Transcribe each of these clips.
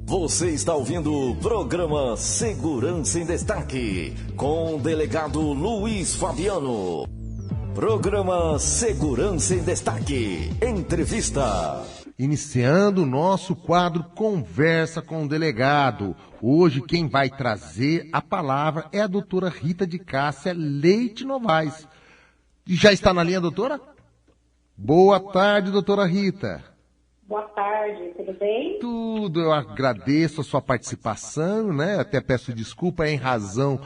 Você está ouvindo o programa Segurança em Destaque, com o delegado Luiz Fabiano. Programa Segurança em Destaque, entrevista. Iniciando o nosso quadro Conversa com o Delegado. Hoje quem vai trazer a palavra é a doutora Rita de Cássia Leite Novaes. Já está na linha, doutora? Boa tarde, doutora Rita. Boa tarde, tudo bem? Tudo, eu agradeço a sua participação, né? Até peço desculpa em razão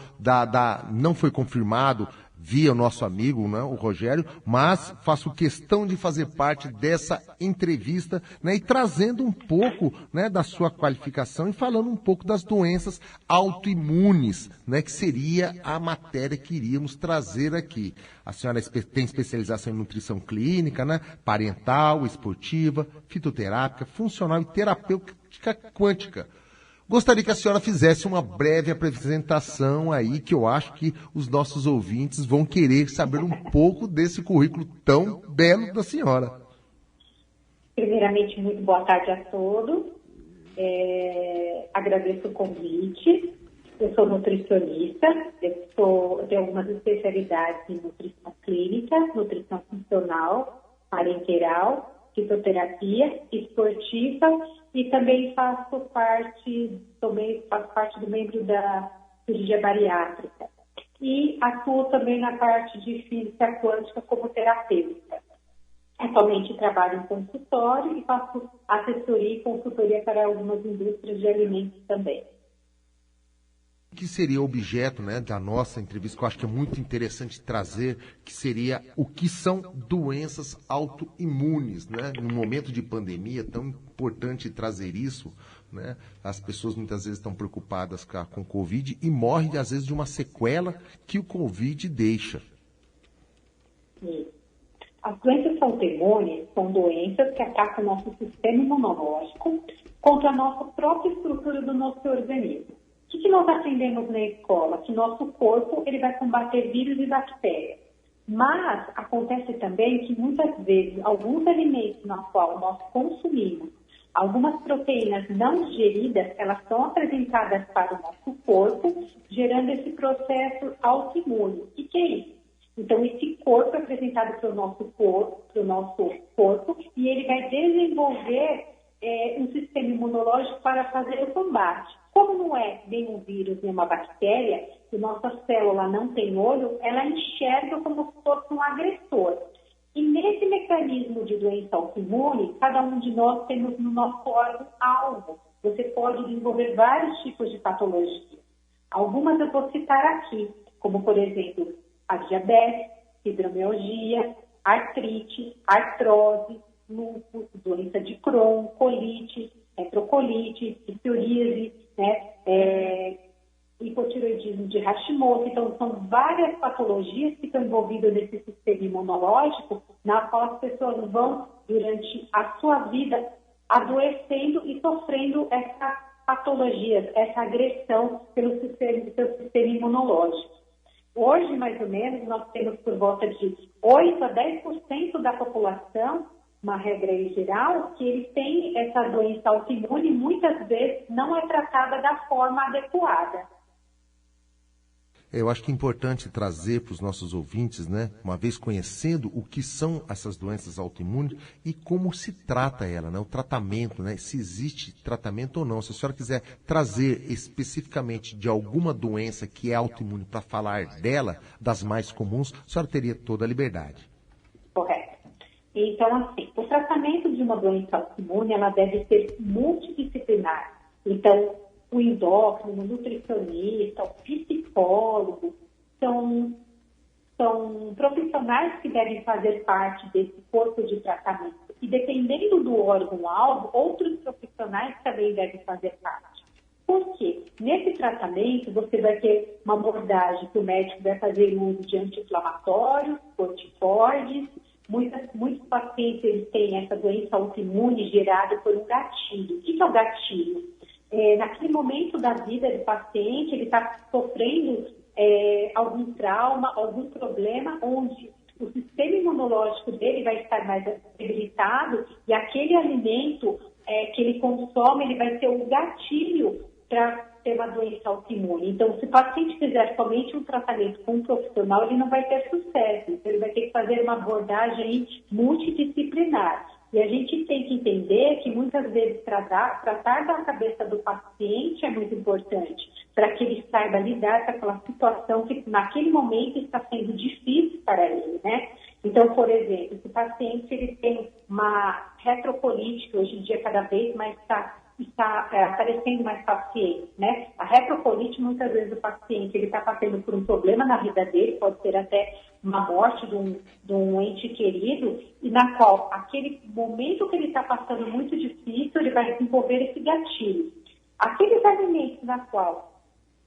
não foi confirmado via o nosso amigo, né, o Rogério, mas faço questão de fazer parte dessa entrevista, né, e trazendo um pouco, né, da sua qualificação e falando um pouco das doenças autoimunes, né, que seria a matéria que iríamos trazer aqui. A senhora tem especialização em nutrição clínica, né, parental, esportiva, fitoterápica, funcional e terapêutica quântica. Gostaria que a senhora fizesse uma breve apresentação aí, que eu acho que os nossos ouvintes vão querer saber um pouco desse currículo tão belo da senhora. Primeiramente, muito boa tarde a todos. Agradeço o convite. Eu sou nutricionista, eu tenho algumas especialidades em nutrição clínica, nutrição funcional, parenteral, fitoterapia, esportiva e também faço parte do membro da cirurgia bariátrica. E atuo também na parte de física quântica como terapeuta. Atualmente trabalho em consultório e faço assessoria e consultoria para algumas indústrias de alimentos também. O que seria o objeto, né, da nossa entrevista, que eu acho que é muito interessante trazer, que seria o que são doenças autoimunes, né? Num momento de pandemia, é tão importante trazer isso, né? As pessoas muitas vezes estão preocupadas com o Covid e morrem, às vezes, de uma sequela que o Covid deixa. As doenças autoimunes são doenças que atacam o nosso sistema imunológico contra a nossa própria estrutura do nosso organismo. O que nós aprendemos na escola? Que nosso corpo ele vai combater vírus e bactérias. Mas acontece também que muitas vezes alguns alimentos na qual nós consumimos, algumas proteínas não digeridas, elas são apresentadas para o nosso corpo, gerando esse processo autoimune. O que é isso? Então, esse corpo é apresentado para o nosso corpo e ele vai desenvolver um sistema imunológico para fazer o combate. Como não é nem um vírus, nem uma bactéria, e nossa célula não tem olho, ela enxerga como se fosse um agressor. E nesse mecanismo de doença autoimune, cada um de nós temos no nosso órgão alvo. Você pode desenvolver vários tipos de patologia. Algumas eu vou citar aqui, como, por exemplo, a diabetes, fibromialgia, artrite, artrose, lúpus, doença de Crohn, colite, enterocolite, psoríase, né, hipotireoidismo de Hashimoto. Então, são várias patologias que estão envolvidas nesse sistema imunológico, na qual as pessoas vão, durante a sua vida, adoecendo e sofrendo essas patologias, essa agressão pelo seu sistema imunológico. Hoje, mais ou menos, nós temos por volta de 8 a 10% da população, uma regra em geral, que eles têm essa doença autoimune e muitas vezes não é tratada da forma adequada. Eu acho que é importante trazer para os nossos ouvintes, né, uma vez conhecendo o que são essas doenças autoimunes e como se trata ela, né, o tratamento, né, se existe tratamento ou não. Se a senhora quiser trazer especificamente de alguma doença que é autoimune para falar dela, das mais comuns, a senhora teria toda a liberdade. Correto. Então, assim, o tratamento de uma doença autoimune, ela deve ser multidisciplinar. Então, o endócrino, o nutricionista, o psicólogo, são profissionais que devem fazer parte desse corpo de tratamento. E dependendo do órgão-alvo, outros profissionais também devem fazer parte. Por quê? Nesse tratamento, você vai ter uma abordagem que o médico vai fazer uso de anti-inflamatórios, corticoides. Muitos pacientes eles têm essa doença autoimune gerada por um gatilho. O que é o gatilho? Naquele momento da vida do paciente, ele está sofrendo algum trauma, algum problema, onde o sistema imunológico dele vai estar mais debilitado e aquele alimento que ele consome, ele vai ter um gatilho para ter uma doença autoimune. Então, se o paciente fizer somente um tratamento com um profissional, ele não vai ter sucesso. Então, ele vai ter que fazer uma abordagem multidisciplinar. E a gente tem que entender que muitas vezes tratar da cabeça do paciente é muito importante, para que ele saiba lidar com aquela situação que naquele momento está sendo difícil para ele, né? Então, por exemplo, se o paciente ele tem uma retrocolite, que hoje em dia cada vez mais está aparecendo mais pacientes, né? A retrocolite, muitas vezes o paciente ele está passando por um problema na vida dele, pode ser até uma morte de um ente querido, e na qual aquele momento que ele está passando muito difícil, ele vai desenvolver esse gatilho. Aqueles alimentos na qual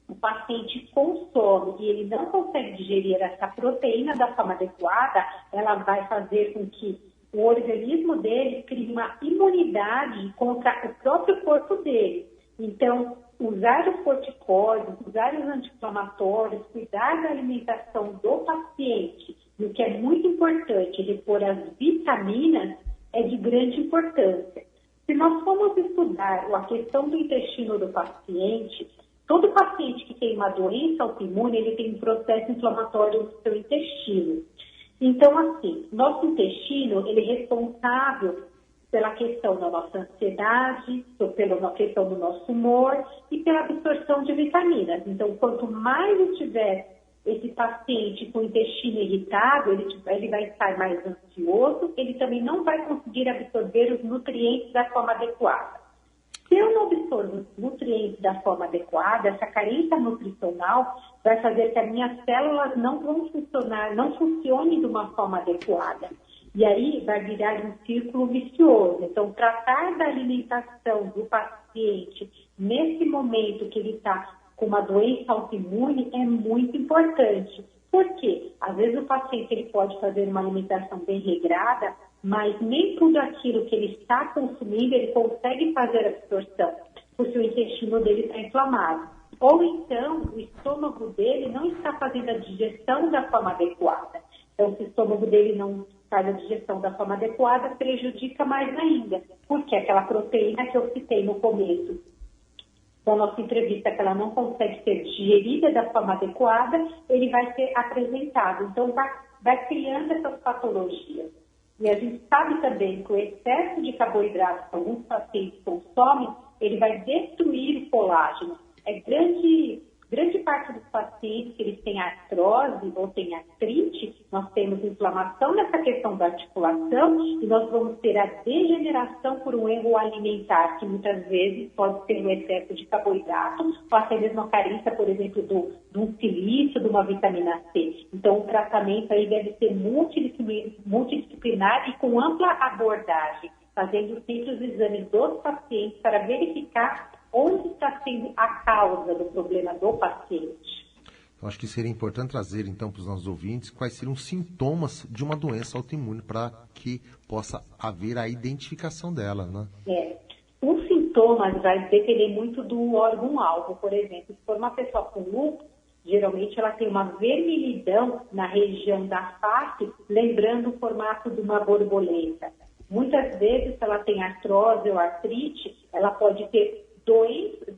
o paciente consome e ele não consegue digerir essa proteína da forma adequada, ela vai fazer com que o organismo dele cria uma imunidade contra o próprio corpo dele. Então, usar os corticóides, usar os anti-inflamatórios, cuidar da alimentação do paciente, e o que é muito importante, repor as vitaminas, é de grande importância. Se nós formos estudar a questão do intestino do paciente, todo paciente que tem uma doença autoimune, ele tem um processo inflamatório no seu intestino. Então, assim, nosso intestino, ele é responsável pela questão da nossa ansiedade, pela questão do nosso humor e pela absorção de vitaminas. Então, quanto mais estiver esse paciente com o intestino irritado, ele vai estar mais ansioso, ele também não vai conseguir absorver os nutrientes da forma adequada. Se eu não absorvo os nutrientes da forma adequada, essa carência nutricional vai fazer que as minhas células não vão funcionar, não funcionem de uma forma adequada. E aí vai virar um círculo vicioso. Então, tratar da alimentação do paciente nesse momento que ele está com uma doença autoimune é muito importante. Por quê? Às vezes o paciente ele pode fazer uma alimentação bem regrada, mas nem tudo aquilo que ele está consumindo ele consegue fazer absorção, porque o intestino dele está inflamado. Ou então, o estômago dele não está fazendo a digestão da forma adequada. Então, se o estômago dele não faz a digestão da forma adequada, prejudica mais ainda, porque aquela proteína que eu citei no começo da nossa entrevista, que ela não consegue ser digerida da forma adequada, ele vai ser apresentado. Então, vai criando essas patologias. E a gente sabe também que o excesso de carboidrato que alguns pacientes consomem, ele vai destruir o colágeno. Grande parte dos pacientes que eles têm artrose ou têm artrite, nós temos inflamação nessa questão da articulação e nós vamos ter a degeneração por um erro alimentar, que muitas vezes pode ser um excesso de carboidrato ou até mesmo a carência, por exemplo, de um silício, de uma vitamina C. Então, o tratamento aí deve ser multidisciplinar e com ampla abordagem, fazendo sempre os exames dos pacientes para verificar onde está sendo a causa do problema do paciente. Eu acho que seria importante trazer, então, para os nossos ouvintes, quais seriam os sintomas de uma doença autoimune para que possa haver a identificação dela, né? Os sintomas vai depender muito do órgão-alvo. Por exemplo, se for uma pessoa com lúpus, geralmente ela tem uma vermelhidão na região da face, lembrando o formato de uma borboleta. Muitas vezes, se ela tem artrose ou artrite, ela pode ter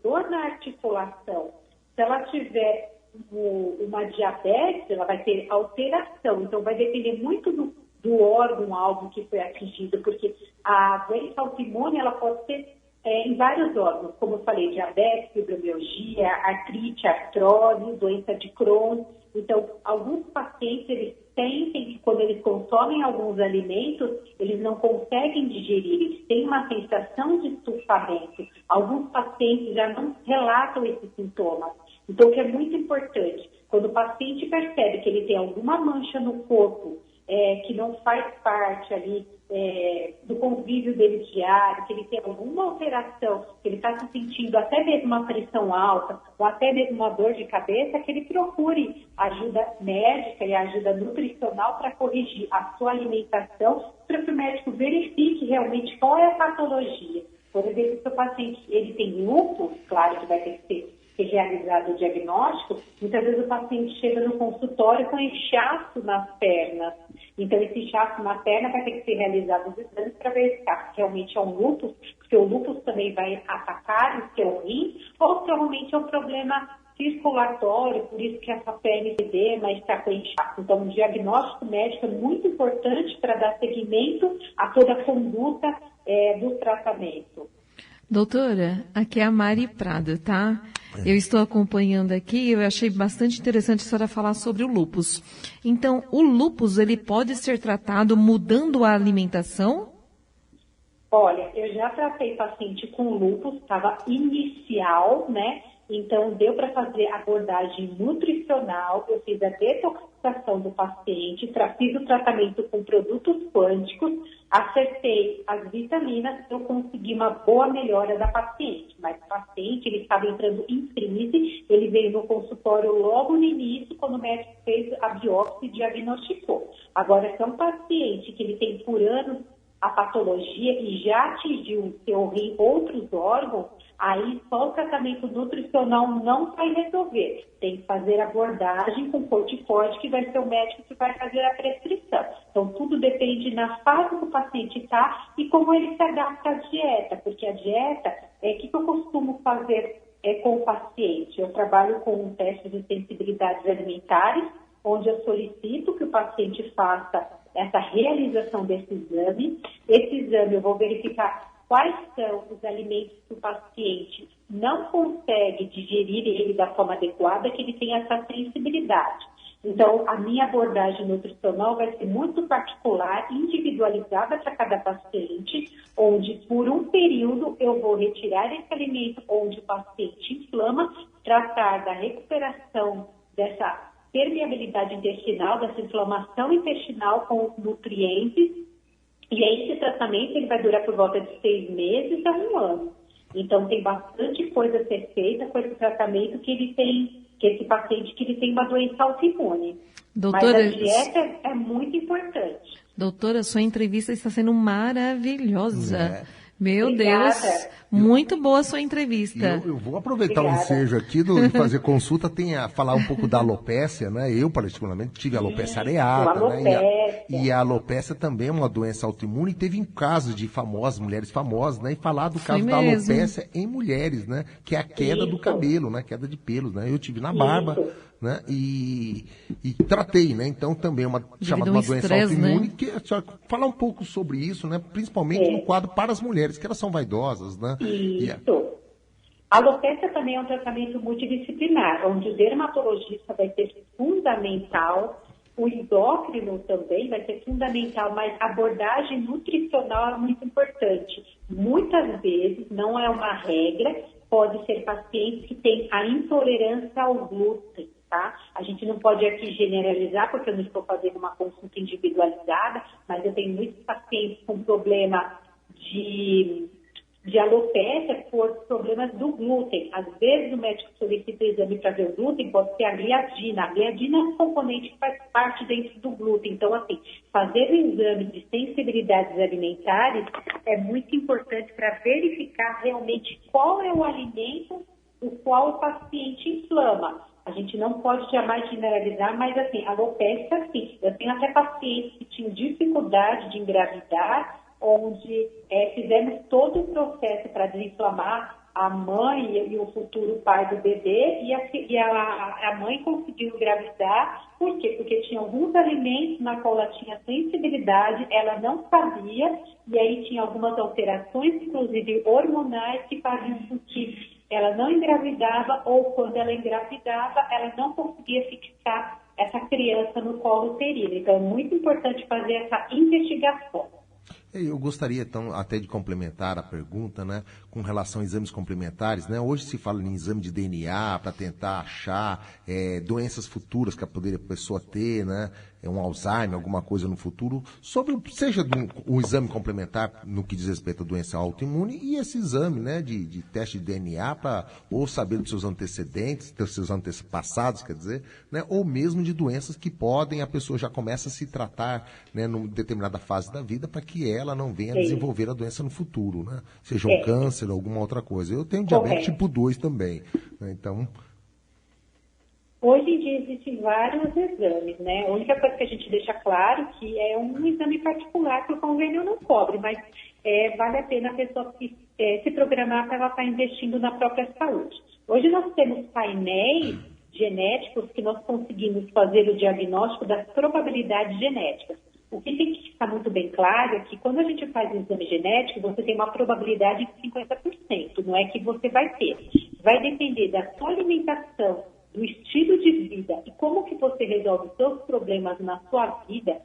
dor na articulação. Se ela tiver uma diabetes, ela vai ter alteração. Então, vai depender muito do órgão-alvo que foi atingido, porque a doença autoimune, ela pode ser em vários órgãos, como eu falei, diabetes, fibromialgia, artrite, artrose, doença de Crohn. Então, alguns pacientes, eles sentem que quando eles consomem alguns alimentos, eles não conseguem digerir, eles têm uma sensação de estufamento. Alguns pacientes já não relatam esses sintomas. Então, o que é muito importante, quando o paciente percebe que ele tem alguma mancha no corpo, que não faz parte ali do convívio dele diário, que ele tem alguma alteração, que ele está se sentindo até mesmo uma pressão alta, ou até mesmo uma dor de cabeça, que ele procure ajuda médica e ajuda nutricional para corrigir a sua alimentação, para que o médico verifique realmente qual é a patologia. Por exemplo, se o paciente ele tem lúpus, claro que vai ter que ser realizado o diagnóstico, muitas vezes o paciente chega no consultório com inchaço nas pernas. Então, esse inchaço materno vai ter que ser realizado os exames para verificar se realmente é um lúpus, se o lúpus também vai atacar o seu rim, ou se realmente é um problema circulatório, por isso que essa pele edema está com inchaço. Então, o diagnóstico médico é muito importante para dar seguimento a toda a conduta do tratamento. Doutora, aqui é a Mari Prado, tá? Eu estou acompanhando aqui, eu achei bastante interessante a senhora falar sobre o lúpus. Então, o lúpus, ele pode ser tratado mudando a alimentação? Olha, eu já tratei paciente com lúpus, estava inicial, né? Então, deu para fazer abordagem nutricional, eu fiz a detoxificação do paciente, fiz o tratamento com produtos quânticos, acertei as vitaminas, eu consegui uma boa melhora da paciente. Mas o paciente, ele estava entrando em crise, ele veio no consultório logo no início, quando o médico fez a biópsia e diagnosticou. Agora, se é um paciente que ele tem por anos a patologia e já atingiu o seu rim outros órgãos, aí só o tratamento nutricional não vai resolver. Tem que fazer abordagem com corticoide, que vai ser o médico que vai fazer a prescrição. Então, tudo depende na fase que o paciente está e como ele se adapta à dieta, porque a dieta, o que eu costumo fazer com o paciente? Eu trabalho com um teste de sensibilidades alimentares, onde eu solicito que o paciente faça essa realização desse exame. Esse exame eu vou verificar quais são os alimentos que o paciente não consegue digerir ele da forma adequada, que ele tem essa sensibilidade. Então, a minha abordagem nutricional vai ser muito particular, individualizada para cada paciente, onde por um período eu vou retirar esse alimento onde o paciente inflama, tratar da recuperação dessa permeabilidade intestinal, dessa inflamação intestinal com os nutrientes. E aí, esse tratamento ele vai durar por volta de 6 meses a 1 ano. Então, tem bastante coisa a ser feita com esse tratamento que esse paciente que ele tem uma doença autoimune. Doutora, mas a dieta é muito importante. Doutora, sua entrevista está sendo maravilhosa. Meu Obrigada. Deus, muito boa a sua entrevista. Eu vou aproveitar Obrigada. o ensejo aqui de fazer consulta, falar um pouco da alopécia, né? Eu, particularmente, tive alopecia areata, né? E a alopécia também é uma doença autoimune, e teve casos de mulheres famosas, né? E falar do caso da alopécia em mulheres, né? Que é a queda do cabelo, né? Queda de pelos, né? Eu tive na barba, né? E tratei, né? Então também é uma chamada uma doença autoimune, né? Que a senhora falar um pouco sobre isso, né? Principalmente no quadro para as mulheres, que elas são vaidosas, né? Isso. A alopecia também é um tratamento multidisciplinar, onde o dermatologista vai ser fundamental, o endócrino também vai ser fundamental, mas a abordagem nutricional é muito importante. Muitas vezes, não é uma regra, pode ser pacientes que têm a intolerância ao glúten, tá? A gente não pode aqui generalizar, porque eu não estou fazendo uma consulta individualizada, mas eu tenho muitos pacientes com problema de alopecia por problemas do glúten. Às vezes o médico solicita o exame para ver o glúten, pode ser a gliadina. A gliadina é um componente que faz parte dentro do glúten. Então, assim, fazer o exame de sensibilidades alimentares é muito importante para verificar realmente qual é o alimento o qual o paciente inflama. A gente não pode jamais generalizar, mas assim, a alopecia, sim. Eu tenho até pacientes que tinham dificuldade de engravidar, onde fizemos todo o processo para desinflamar a mãe e o futuro pai do bebê, e a mãe conseguiu engravidar. Por quê? Porque tinha alguns alimentos na qual ela tinha sensibilidade, ela não sabia, e aí tinha algumas alterações, inclusive hormonais, que faziam com que ela não engravidava, ou quando ela engravidava, ela não conseguia fixar essa criança no colo uterino. Então, é muito importante fazer essa investigação. Eu gostaria, então, até de complementar a pergunta, né, com relação a exames complementares, né? Hoje se fala em exame de DNA para tentar achar doenças futuras que a pessoa ter, né? Um Alzheimer, alguma coisa no futuro, seja um exame complementar no que diz respeito à doença autoimune e esse exame, né, de teste de DNA para ou saber dos seus antecedentes, dos seus antepassados, quer dizer, né, ou mesmo de doenças que a pessoa já começa a se tratar, né, numa determinada fase da vida para que ela não venha a desenvolver a doença no futuro, né? Seja um câncer ou alguma outra coisa. Eu tenho diabetes tipo 2 também, né, então... Hoje em dia existem vários exames, né? A única coisa que a gente deixa claro que é um exame particular que o convênio não cobre, mas vale a pena a pessoa se programar para ela estar investindo na própria saúde. Hoje nós temos painéis genéticos que nós conseguimos fazer o diagnóstico das probabilidades genéticas. O que tem que ficar muito bem claro é que quando a gente faz um exame genético, você tem uma probabilidade de 50%, não é que você vai ter. Vai depender da sua alimentação, do estilo de vida e como que você resolve os seus problemas na sua vida,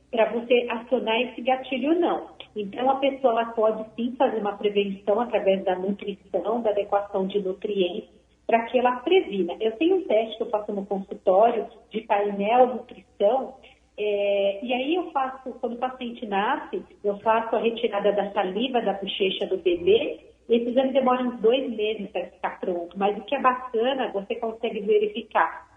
para você acionar esse gatilho ou não. Então, a pessoa ela pode sim fazer uma prevenção através da nutrição, da adequação de nutrientes, para que ela previna. Eu tenho um teste que eu faço no consultório de painel nutrição, e aí eu faço, quando o paciente nasce, eu faço a retirada da saliva da bochecha do bebê. Esse exame demora uns 2 meses para ficar pronto, mas o que é bacana, você consegue verificar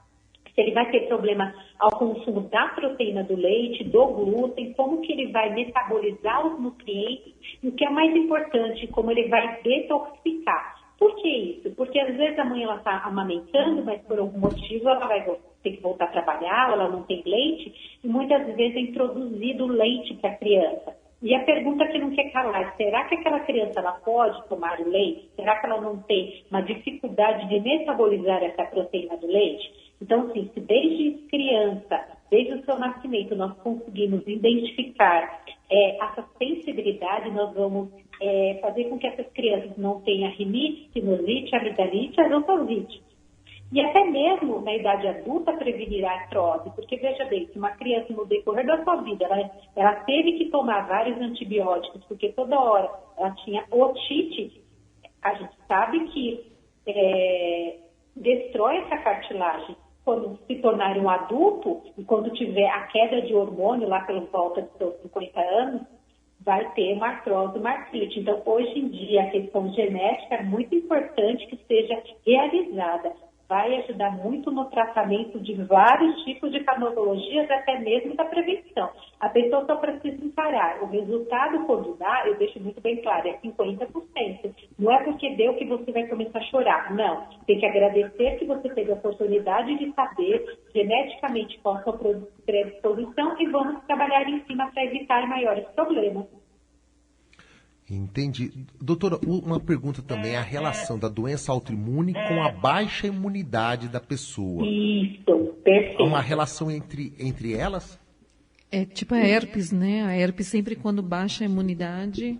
se ele vai ter problema ao consumo da proteína do leite, do glúten, como que ele vai metabolizar os nutrientes, e o que é mais importante, como ele vai detoxificar. Por que isso? Porque às vezes a mãe ela está amamentando, mas por algum motivo ela vai ter que voltar a trabalhar, ela não tem leite, e muitas vezes é introduzido leite para a criança. E a pergunta que não quer calar, será que aquela criança ela pode tomar o leite? Será que ela não tem uma dificuldade de metabolizar essa proteína do leite? Então, sim, se desde criança, desde o seu nascimento, nós conseguimos identificar essa sensibilidade, nós vamos fazer com que essas crianças não tenham rinite, sinusite, amidalite, azoosite. E até mesmo na idade adulta prevenir a artrose, porque veja bem, se uma criança no decorrer da sua vida, ela teve que tomar vários antibióticos, porque toda hora ela tinha otite, a gente sabe que destrói essa cartilagem. Quando se tornar um adulto e quando tiver a queda de hormônio lá pela volta dos seus 50 anos, vai ter uma artrose, uma artrite. Então, hoje em dia, a questão genética é muito importante que seja realizada. Vai ajudar muito no tratamento de vários tipos de patologias, até mesmo da prevenção. A pessoa só precisa encarar. O resultado, quando dá, eu deixo muito bem claro, é 50%. Não é porque deu que você vai começar a chorar. Não. Tem que agradecer que você teve a oportunidade de saber geneticamente qual a sua predisposição e vamos trabalhar em cima para evitar maiores problemas. Entendi. Doutora, uma pergunta também, a relação da doença autoimune com a baixa imunidade da pessoa. Isso, perfeito. Há uma relação entre elas? É tipo a herpes, né? A herpes sempre quando baixa a imunidade.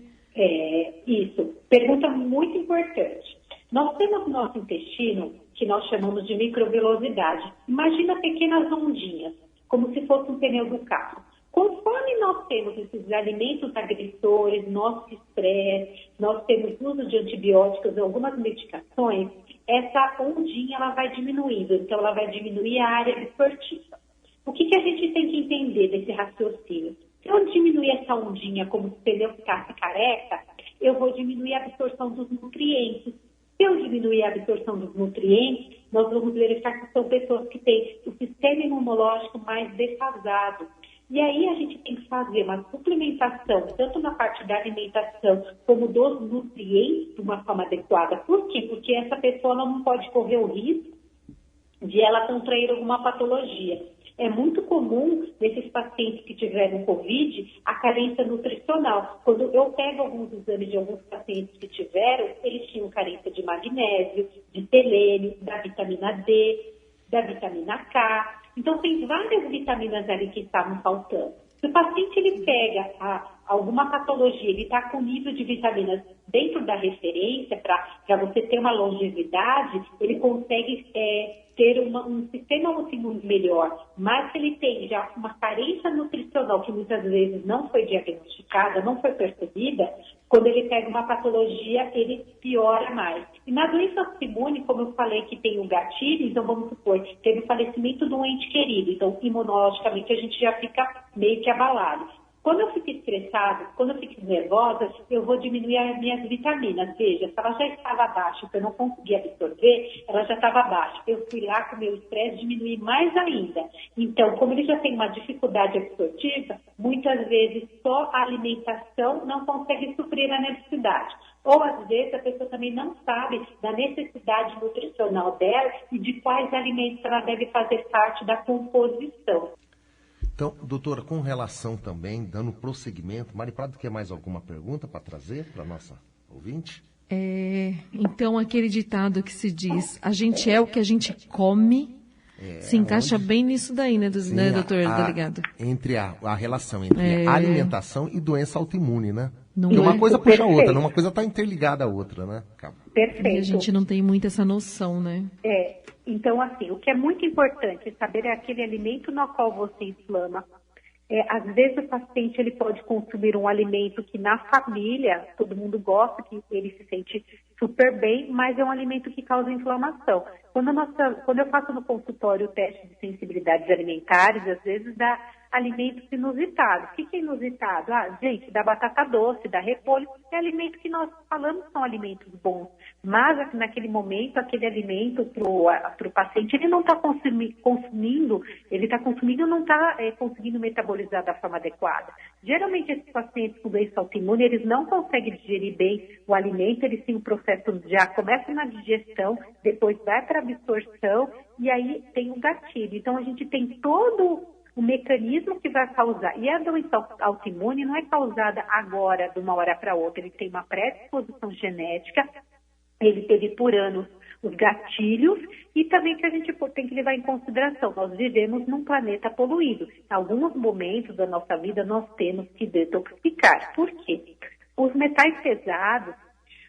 Isso. Pergunta muito importante. Nós temos no nosso intestino, que nós chamamos de microvelocidade. Imagina pequenas ondinhas, como se fosse um pneu do carro. Conforme nós temos esses alimentos agressores, nosso estresse, nós temos uso de antibióticos e algumas medicações, essa ondinha ela vai diminuindo, então ela vai diminuir a área absortiva. O que a gente tem que entender desse raciocínio? Se eu diminuir essa ondinha como se o pneu ficasse careca, eu vou diminuir a absorção dos nutrientes. Se eu diminuir a absorção dos nutrientes, nós vamos verificar que são pessoas que têm o sistema imunológico mais defasado. E aí a gente tem que fazer uma suplementação, tanto na parte da alimentação como dos nutrientes, de uma forma adequada. Por quê? Porque essa pessoa não pode correr o risco de ela contrair alguma patologia. É muito comum, nesses pacientes que tiveram Covid, a carência nutricional. Quando eu pego alguns exames de alguns pacientes que tiveram, eles tinham carência de magnésio, de selênio, da vitamina D, da vitamina K. Então, tem várias vitaminas ali que estavam faltando. Se o paciente ele pega alguma patologia, ele está com nível de vitaminas dentro da referência, para você ter uma longevidade, ele consegue ter um sistema autoimune melhor. Mas se ele tem já uma carência nutricional que muitas vezes não foi diagnosticada, não foi percebida, quando ele pega uma patologia, ele piora mais. E na doença autoimune, como eu falei que tem o gatilho, então vamos supor, teve o falecimento de um ente querido, então imunologicamente a gente já fica meio que abalado. Quando eu fico estressada, quando eu fico nervosa, eu vou diminuir as minhas vitaminas. Veja, se ela já estava baixa, que eu não conseguia absorver, ela já estava baixa. Eu fui lá com o meu estresse diminuir mais ainda. Então, como ele já tem uma dificuldade absortiva, muitas vezes só a alimentação não consegue suprir a necessidade. Ou, às vezes, a pessoa também não sabe da necessidade nutricional dela e de quais alimentos ela deve fazer parte da composição. Então, doutora, com relação também, dando prosseguimento, Mari Prado, quer mais alguma pergunta para trazer para a nossa ouvinte? Então, aquele ditado que se diz, a gente é o que a gente come, se encaixa bem nisso daí, né, né doutor delegado? Entre a relação entre alimentação e doença autoimune, né? Não Porque é? uma coisa puxa a outra, né? Uma coisa está interligada à outra, né? Perfeito. E a gente não tem muito essa noção, né? Então, assim, o que é muito importante saber é aquele alimento no qual você inflama. Às vezes o paciente ele pode consumir um alimento que na família todo mundo gosta, que ele se sente super bem, mas é um alimento que causa inflamação. Quando eu faço no consultório o teste de sensibilidades alimentares, às vezes dá alimentos inusitados. O que é inusitado? Gente, da batata doce, da repolho, é alimento que nós falamos são alimentos bons. Mas naquele momento, aquele alimento para o paciente, ele não está consumindo, ele está consumindo e não está conseguindo metabolizar da forma adequada. Geralmente, esses pacientes com doença autoimune, eles não conseguem digerir bem o alimento, eles têm um processo, já começa na digestão, depois vai para a absorção e aí tem um gatilho. Então, a gente tem todo o mecanismo que vai causar. E a doença autoimune não é causada agora, de uma hora para outra. Ele tem uma predisposição genética, ele teve por anos os gatilhos e também que a gente tem que levar em consideração. Nós vivemos num planeta poluído. Em alguns momentos da nossa vida, nós temos que detoxificar. Por quê? Os metais pesados,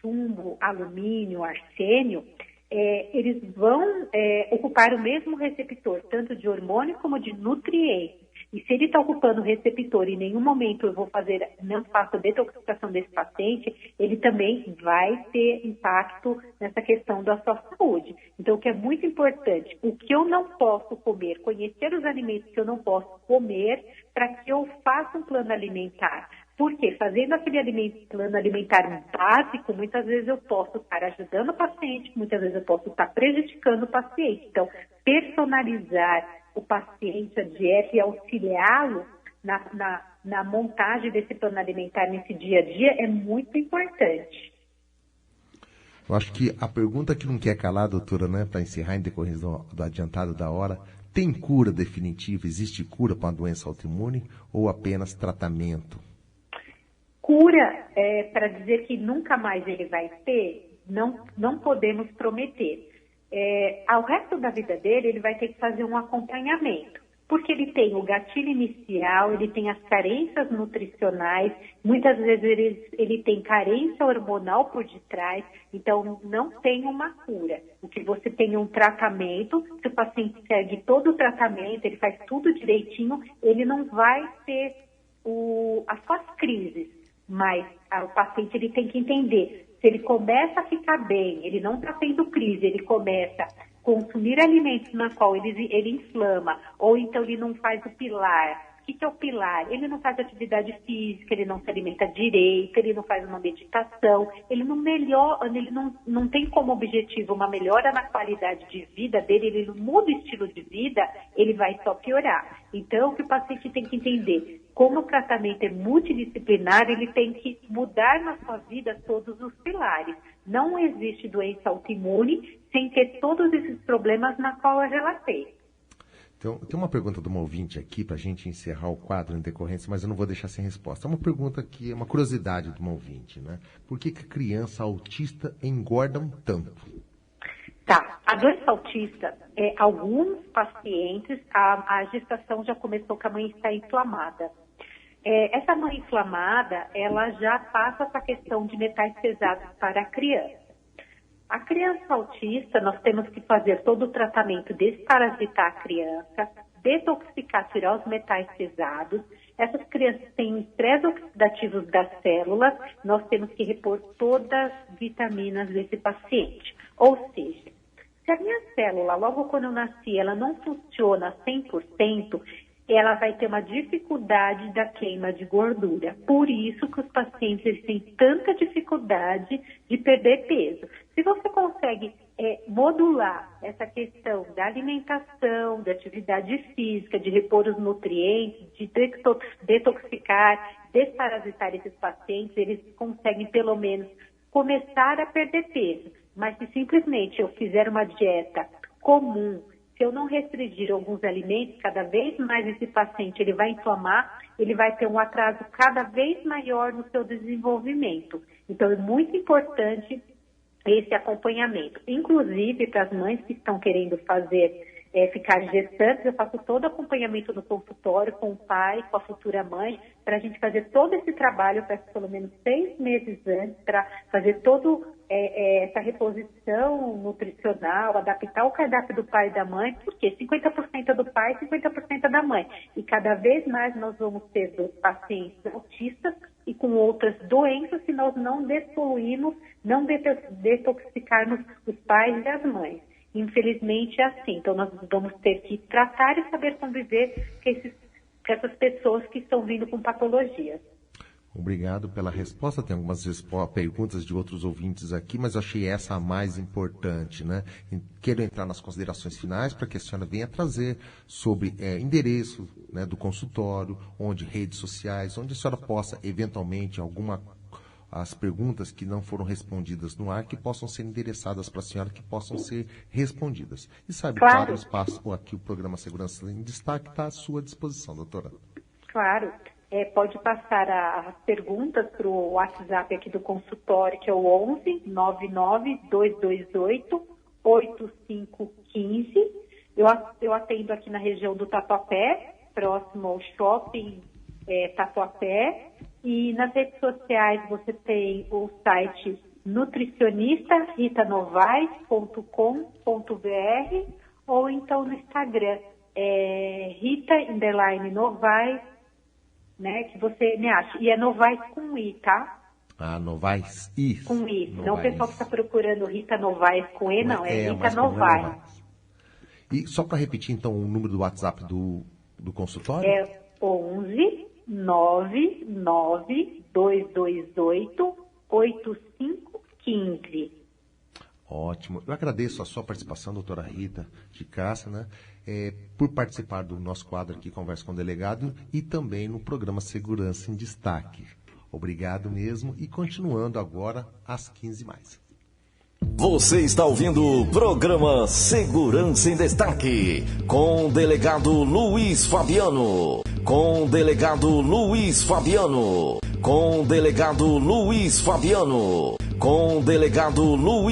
chumbo, alumínio, arsênio, eles vão ocupar o mesmo receptor, tanto de hormônio como de nutrientes. E se ele está ocupando o receptor e em nenhum momento eu não faço a detoxificação desse paciente, ele também vai ter impacto nessa questão da sua saúde. Então, o que é muito importante, o que eu não posso comer, conhecer os alimentos que eu não posso comer para que eu faça um plano alimentar. Porque fazendo aquele plano alimentar básico, muitas vezes eu posso estar ajudando o paciente, muitas vezes eu posso estar prejudicando o paciente. Então, personalizar o paciente, a dieta e auxiliá-lo na montagem desse plano alimentar nesse dia a dia é muito importante. Eu acho que a pergunta que não quer calar, doutora, né, para encerrar em decorrência do adiantado da hora, tem cura definitiva? Existe cura para a doença autoimune ou apenas tratamento? Cura, para dizer que nunca mais ele vai ter, não podemos prometer. Ao resto da vida dele, ele vai ter que fazer um acompanhamento, porque ele tem o gatilho inicial, ele tem as carências nutricionais, muitas vezes ele tem carência hormonal por detrás, então não tem uma cura. O que você tem é um tratamento, se o paciente segue todo o tratamento, ele faz tudo direitinho, ele não vai ter as suas crises. Mas o paciente ele tem que entender, se ele começa a ficar bem, ele não está tendo crise, ele começa a consumir alimentos na qual ele inflama, ou então ele não faz o pilar. O que é o pilar? Ele não faz atividade física, ele não se alimenta direito, ele não faz uma meditação, ele não tem como objetivo uma melhora na qualidade de vida dele, ele não muda o estilo de vida, ele vai só piorar. Então, o que o paciente tem que entender, como o tratamento é multidisciplinar, ele tem que mudar na sua vida todos os pilares. Não existe doença autoimune sem ter todos esses problemas na qual eu relatei. Então, tem uma pergunta de uma ouvinte aqui para a gente encerrar o quadro em decorrência, mas eu não vou deixar sem resposta. É uma pergunta que é uma curiosidade de uma ouvinte, né? Por que a criança autista engordam tanto? Tá, a doença autista, alguns pacientes, a gestação já começou com a mãe estar inflamada. Essa mãe inflamada, ela já passa essa questão de metais pesados para a criança. A criança autista, nós temos que fazer todo o tratamento, desparasitar a criança, detoxificar, tirar os metais pesados. Essas crianças têm estresse oxidativos das células, nós temos que repor todas as vitaminas desse paciente. Ou seja, se a minha célula, logo quando eu nasci, ela não funciona 100%, ela vai ter uma dificuldade da queima de gordura. Por isso que os pacientes eles têm tanta dificuldade de perder peso. Se você consegue modular essa questão da alimentação, da atividade física, de repor os nutrientes, de detoxificar, desparasitar esses pacientes, eles conseguem pelo menos começar a perder peso. Mas se simplesmente eu fizer uma dieta comum, se eu não restringir alguns alimentos, cada vez mais esse paciente ele vai inflamar, ele vai ter um atraso cada vez maior no seu desenvolvimento. Então é muito importante esse acompanhamento. Inclusive para as mães que estão querendo ficar gestantes, eu faço todo acompanhamento no consultório com o pai, com a futura mãe, para a gente fazer todo esse trabalho, peço pelo menos 6 meses antes, para fazer toda essa reposição nutricional, adaptar o cardápio do pai e da mãe, porque 50% é do pai e 50% é da mãe. E cada vez mais nós vamos ter pacientes autistas e com outras doenças se nós não despoluirmos, não detoxificarmos os pais e as mães. Infelizmente é assim, então nós vamos ter que tratar e saber conviver com essas pessoas que estão vindo com patologias. Obrigado pela resposta. Tem algumas perguntas de outros ouvintes aqui, mas eu achei essa a mais importante, né? Quero entrar nas considerações finais para que a senhora venha trazer sobre endereço, né, do consultório, onde redes sociais, onde a senhora possa, eventualmente, as perguntas que não foram respondidas no ar, que possam ser endereçadas para a senhora, que possam ser respondidas. E sabe, claro, o espaço aqui, o programa Segurança em Destaque, está à sua disposição, doutora. Claro. Pode passar as perguntas para o WhatsApp aqui do consultório, que é o 11 99 228 8515. Eu atendo aqui na região do Tatuapé, próximo ao shopping Tatuapé. E nas redes sociais você tem o site nutricionista.ritanovais.com.br ou então no Instagram, Rita_Novais, né, que você me acha. E é Novais com I, tá? Ah, Novais I. Com I. Novais. Não o pessoal que está procurando Rita Novais com E, não. É Rita Novais. E só para repetir, então, o número do WhatsApp do consultório? É 11 99 228 8515. Ótimo. Eu agradeço a sua participação, doutora Rita de Cássia, né? Por participar do nosso quadro aqui, Conversa com o Delegado, e também no programa Segurança em Destaque. Obrigado mesmo, e continuando agora às 15h. Você está ouvindo o programa Segurança em Destaque, com o delegado Luiz Fabiano. Com o delegado Luiz Fabiano. Com o delegado Luiz Fabiano. Com o delegado Luiz